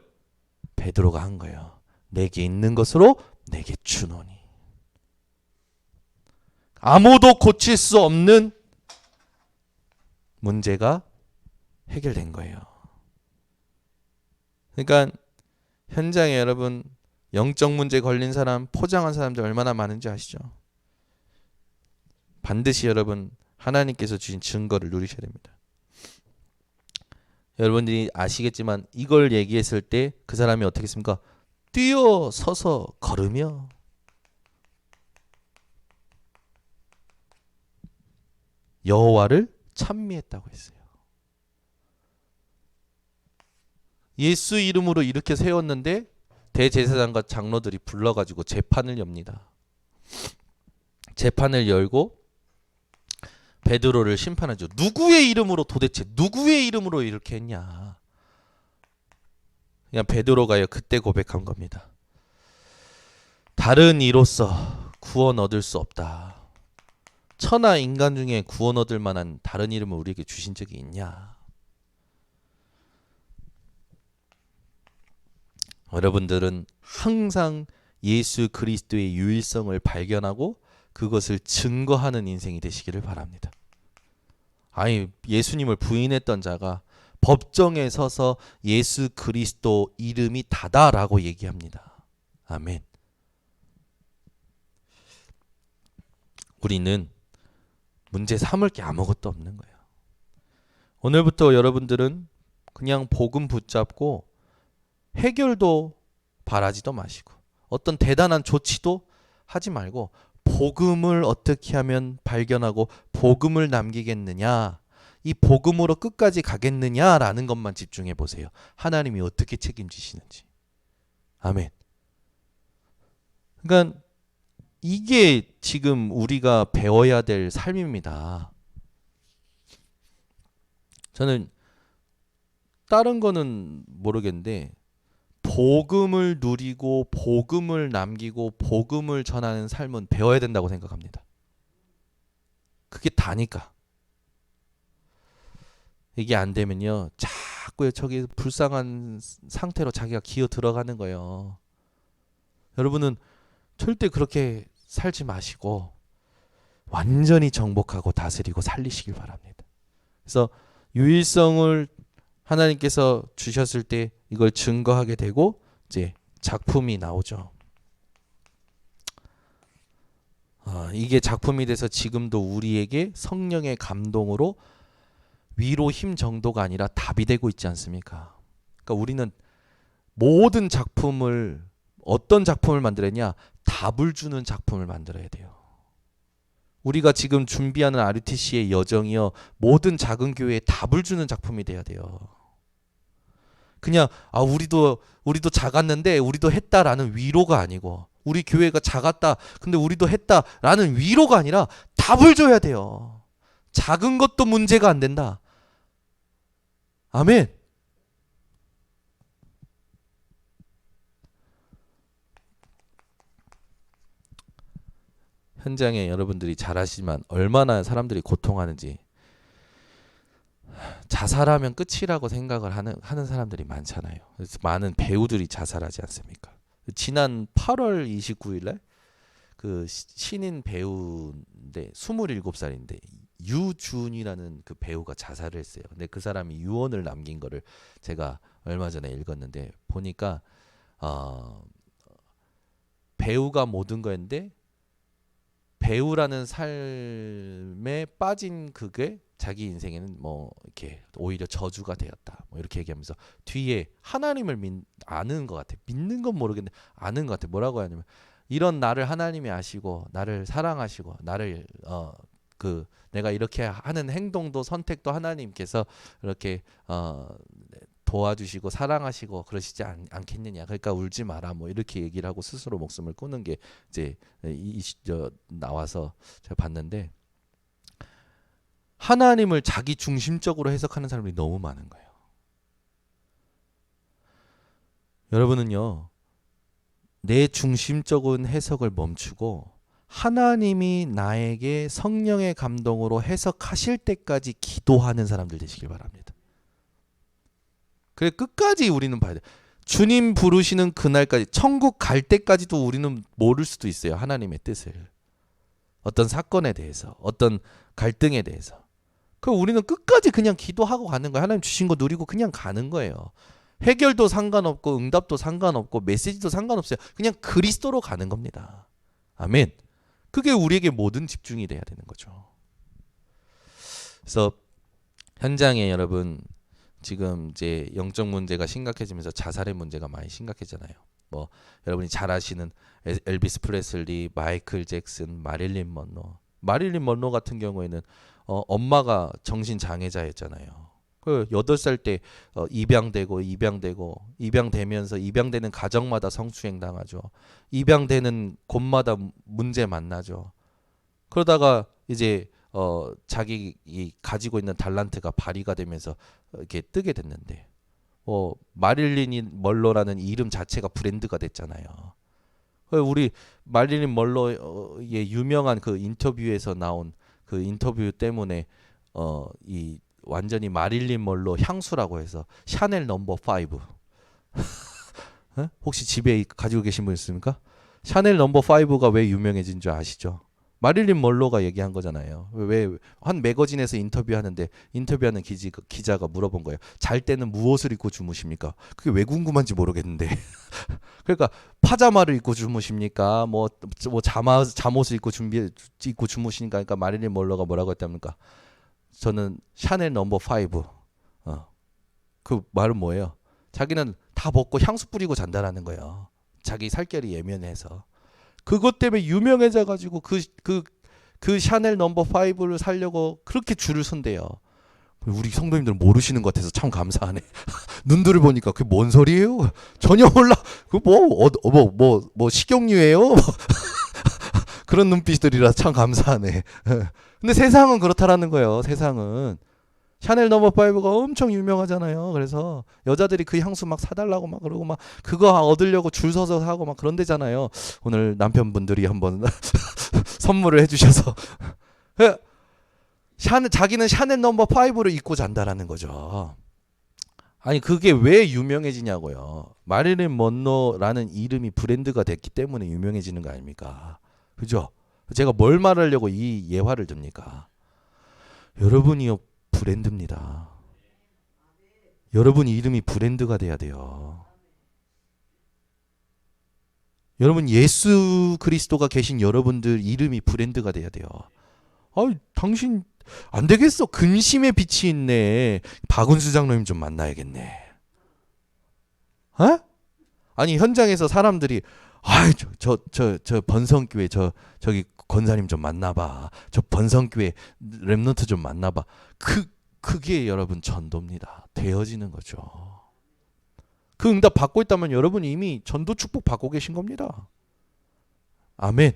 베드로가 한 거예요. 내게 있는 것으로 내게 주노니. 아무도 고칠 수 없는 문제가 해결된 거예요. 그러니까 현장에 여러분 영적 문제 걸린 사람, 포장한 사람들 얼마나 많은지 아시죠? 반드시 여러분 하나님께서 주신 증거를 누리셔야 됩니다. 여러분들이 아시겠지만 이걸 얘기했을 때 그 사람이 어떻게 했습니까? 뛰어 서서 걸으며 여호와를 찬미했다고 했어요. 예수 이름으로 이렇게 세웠는데 대제사장과 장로들이 불러가지고 재판을 엽니다. 재판을 열고 베드로를 심판하죠. 누구의 이름으로 도대체 누구의 이름으로 이렇게 했냐. 그냥 베드로가요 그때 고백한 겁니다. 다른 이로서 구원 얻을 수 없다. 천하 인간 중에 구원 얻을 만한 다른 이름을 우리에게 주신 적이 있냐. 여러분들은 항상 예수 그리스도의 유일성을 발견하고 그것을 증거하는 인생이 되시기를 바랍니다. 아니 예수님을 부인했던 자가 법정에 서서 예수 그리스도 이름이 다다라고 얘기합니다. 아멘. 우리는 문제 삼을 게 아무것도 없는 거예요. 오늘부터 여러분들은 그냥 복음 붙잡고 해결도 바라지도 마시고 어떤 대단한 조치도 하지 말고 복음을 어떻게 하면 발견하고 복음을 남기겠느냐, 이 복음으로 끝까지 가겠느냐라는 것만 집중해 보세요. 하나님이 어떻게 책임지시는지. 아멘. 그러니까 이게 지금 우리가 배워야 될 삶입니다. 저는 다른 거는 모르겠는데 복음을 누리고 복음을 남기고 복음을 전하는 삶은 배워야 된다고 생각합니다. 그게 다니까. 이게 안 되면요 자꾸 저기 불쌍한 상태로 자기가 기어 들어가는 거예요. 여러분은 절대 그렇게 살지 마시고 완전히 정복하고 다스리고 살리시길 바랍니다. 그래서 유일성을 하나님께서 주셨을 때 이걸 증거하게 되고 이제 작품이 나오죠. 이게 작품이 돼서 지금도 우리에게 성령의 감동으로 위로 힘 정도가 아니라 답이 되고 있지 않습니까? 그러니까 우리는 모든 작품을 어떤 작품을 만들었냐? 답을 주는 작품을 만들어야 돼요. 우리가 지금 준비하는 RUTC의 여정이요 모든 작은 교회에 답을 주는 작품이 돼야 돼요. 그냥 우리도 작았는데 우리도 했다라는 위로가 아니고 우리 교회가 작았다 근데 우리도 했다라는 위로가 아니라 답을 줘야 돼요. 작은 것도 문제가 안 된다. 아멘. 현장에 여러분들이 잘 아시지만 얼마나 사람들이 고통하는지. 자살하면 끝이라고 생각을 하는 사람들이 많잖아요. 그래서 많은 배우들이 자살하지 않습니까? 지난 8월 29일 날 그 신인 배우인데 27살인데 유준이라는 그 배우가 자살을 했어요. 근데 그 사람이 유언을 남긴 거를 제가 얼마 전에 읽었는데 보니까 배우가 모든 거였는데 배우라는 삶에 빠진 그게 자기 인생에는 뭐 이렇게 오히려 저주가 되었다. 뭐 이렇게 얘기하면서 뒤에 하나님을 아는 것 같아. 믿는 건 모르겠는데 아는 것 같아. 뭐라고 하냐면 이런 나를 하나님이 아시고 나를 사랑하시고 나를 그 내가 이렇게 하는 행동도 선택도 하나님께서 이렇게 도와주시고 사랑하시고 그러시지 않겠느냐. 그러니까 울지 마라. 뭐 이렇게 얘기를 하고 스스로 목숨을 끊는 게 이제 나와서 제가 봤는데 하나님을 자기 중심적으로 해석하는 사람들이 너무 많은 거예요. 여러분은요. 내 중심적인 해석을 멈추고 하나님이 나에게 성령의 감동으로 해석하실 때까지 기도하는 사람들 되시길 바랍니다. 그래 끝까지 우리는 봐야 돼. 주님 부르시는 그날까지 천국 갈 때까지도 우리는 모를 수도 있어요. 하나님의 뜻을. 어떤 사건에 대해서 어떤 갈등에 대해서. 그럼 우리는 끝까지 그냥 기도하고 가는 거예요. 하나님 주신 거 누리고 그냥 가는 거예요. 해결도 상관없고 응답도 상관없고 메시지도 상관없어요. 그냥 그리스도로 가는 겁니다. 아멘. 그게 우리에게 모든 집중이 돼야 되는 거죠. 그래서 현장에 여러분 지금 이제 영적 문제가 심각해지면서 자살의 문제가 많이 심각해잖아요. 뭐 여러분이 잘 아시는 엘비스 프레슬리, 마이클 잭슨, 마릴린 먼로. 마릴린 먼로 같은 경우에는 엄마가 정신 장애자였잖아요. 그 8살 때 입양되고 입양되면서 입양되는 가정마다 성추행 당하죠. 입양되는 곳마다 문제 만나죠. 그러다가 이제 자기 가지고 있는 달란트가 발휘가 되면서 이렇게 뜨게 됐는데 마릴린 먼로라는 이름 자체가 브랜드가 됐잖아요. 우리 마릴린 먼로의 유명한 그 인터뷰에서 나온 그 인터뷰 때문에 이 완전히 마릴린 먼로 향수라고 해서 샤넬 넘버 5 혹시 집에 가지고 계신 분 있습니까? 샤넬 넘버 5가 왜 유명해진 줄 아시죠? 마릴린 먼로가 얘기한 거잖아요. 왜 한 매거진에서 인터뷰하는데 인터뷰하는 기자가 물어본 거예요. 잘 때는 무엇을 입고 주무십니까? 그게 왜 궁금한지 모르겠는데. 그러니까 파자마를 입고 주무십니까? 뭐 잠옷을 입고 주무시니까 그러니까 마릴린 먼로가 뭐라고 했답니까? 저는 샤넬 넘버 5. 그 말은 뭐예요? 자기는 다 벗고 향수 뿌리고 잔다라는 거예요. 자기 살결이 예민해서. 그것 때문에 유명해져 가지고 그 샤넬 넘버 5를 사려고 그렇게 줄을 선대요. 우리 성도님들 모르시는 것 같아서 참 감사하네. 눈들을 보니까 그게 뭔 소리예요? 전혀 몰라. 그 뭐 식용유예요? 그런 눈빛들이라 참 감사하네. 근데 세상은 그렇다라는 거예요. 세상은 샤넬 넘버 5가 엄청 유명하잖아요. 그래서 여자들이 그 향수 막 사달라고 막 그러고 막 그거 얻으려고 줄 서서 사고 막 그런 데잖아요. 오늘 남편분들이 한번 선물을 해주셔서 자기는 샤넬 넘버 5를 입고 잔다라는 거죠. 아니 그게 왜 유명해지냐고요. 마릴린 먼로라는 이름이 브랜드가 됐기 때문에 유명해지는 거 아닙니까? 그죠? 제가 뭘 말하려고 이 예화를 듭니까? 여러분이요 브랜드입니다. 여러분 이름이 브랜드가 돼야 돼요. 여러분 예수 그리스도가 계신 여러분들 이름이 브랜드가 돼야 돼요. 당신 안 되겠어. 근심의 빛이 있네. 박은수 장로님 좀 만나야겠네. 아니 현장에서 사람들이 저 번성교회 저기 권사님 좀 만나봐. 저 번성교회 렘넌트 좀 만나봐. 그게 여러분 전도입니다. 되어지는 거죠. 그 응답 받고 있다면 여러분 이미 전도 축복 받고 계신 겁니다. 아멘.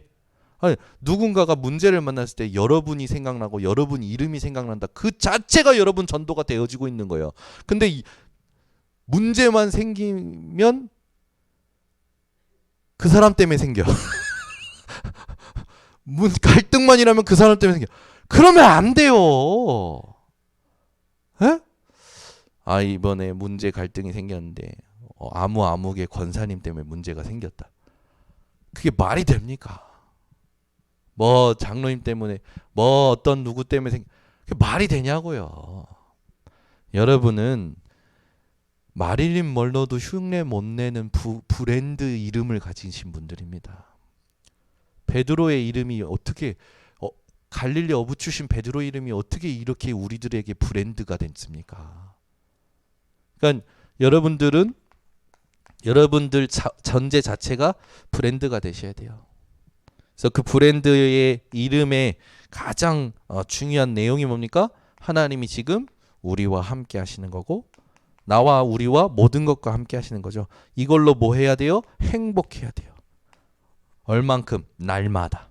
아니, 누군가가 문제를 만났을 때 여러분이 생각나고 여러분 이름이 생각난다. 그 자체가 여러분 전도가 되어지고 있는 거예요. 근데 문제만 생기면 그 사람 때문에 생겨. 갈등만이라면 그 사람 때문에 생겨. 그러면 안 돼요. 에? 이번에 문제 갈등이 생겼는데 아무개 권사님 때문에 문제가 생겼다. 그게 말이 됩니까? 뭐 장로님 때문에 뭐 어떤 누구 때문에 그게 말이 되냐고요. 여러분은 마릴린 먼로도 흉내 못 내는 브랜드 이름을 가지신 분들입니다. 베드로의 이름이 어떻게 갈릴리 어부추신 베드로 이름이 어떻게 이렇게 우리들에게 브랜드가 됐습니까? 그러니까 여러분들 전제 자체가 브랜드가 되셔야 돼요. 그래서 그 브랜드의 이름의 가장 중요한 내용이 뭡니까? 하나님이 지금 우리와 함께 하시는 거고 나와 우리와 모든 것과 함께 하시는 거죠. 이걸로 뭐 해야 돼요? 행복해야 돼요. 얼만큼? 날마다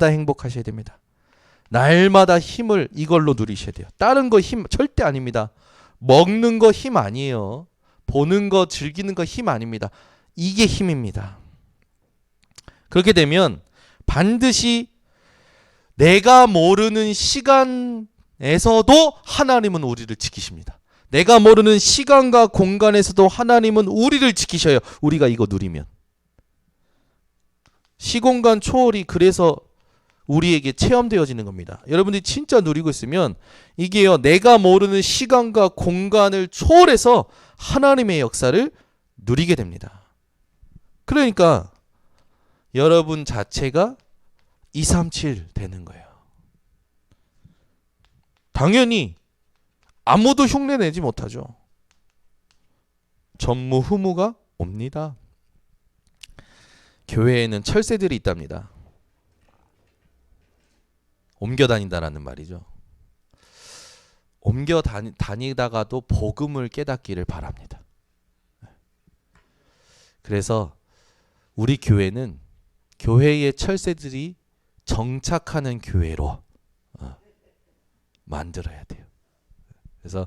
행복하셔야 됩니다. 날마다 힘을 이걸로 누리셔야 돼요. 다른 거 힘 절대 아닙니다. 먹는 거 힘 아니에요. 보는 거 즐기는 거 힘 아닙니다. 이게 힘입니다. 그렇게 되면 반드시 내가 모르는 시간에서도 하나님은 우리를 지키십니다. 내가 모르는 시간과 공간에서도 하나님은 우리를 지키셔요. 우리가 이거 누리면. 시공간 초월이 그래서 우리에게 체험되어지는 겁니다. 여러분들이 진짜 누리고 있으면 이게요. 내가 모르는 시간과 공간을 초월해서 하나님의 역사를 누리게 됩니다. 그러니까 여러분 자체가 237 되는 거예요. 당연히 아무도 흉내내지 못하죠. 전무후무가 옵니다. 교회에는 철새들이 있답니다. 옮겨 다닌다라는 말이죠. 옮겨 다니다가도 복음을 깨닫기를 바랍니다. 그래서 우리 교회는 교회의 철새들이 정착하는 교회로 만들어야 돼요. 그래서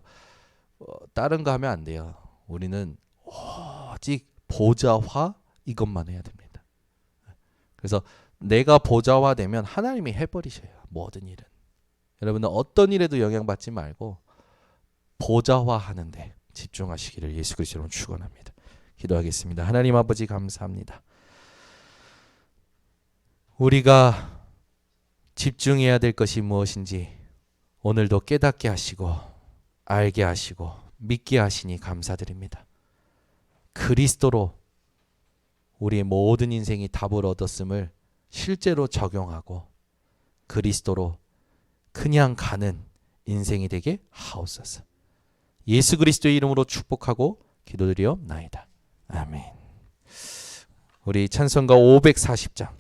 다른 거 하면 안 돼요. 우리는 오직 보좌화 이것만 해야 됩니다. 그래서 내가 보좌화 되면 하나님이 해버리셔요. 모든 일은. 여러분은 어떤 일에도 영향받지 말고 보좌화 하는데 집중하시기를 예수 그리스도로 축원합니다. 기도하겠습니다. 하나님 아버지 감사합니다. 우리가 집중해야 될 것이 무엇인지 오늘도 깨닫게 하시고 알게 하시고 믿게 하시니 감사드립니다. 그리스도로 우리의 모든 인생이 답을 얻었음을 실제로 적용하고 그리스도로 그냥 가는 인생이 되게 하옵소서. 예수 그리스도의 이름으로 축복하고 기도드리옵나이다. 아멘. 우리 찬송가 540장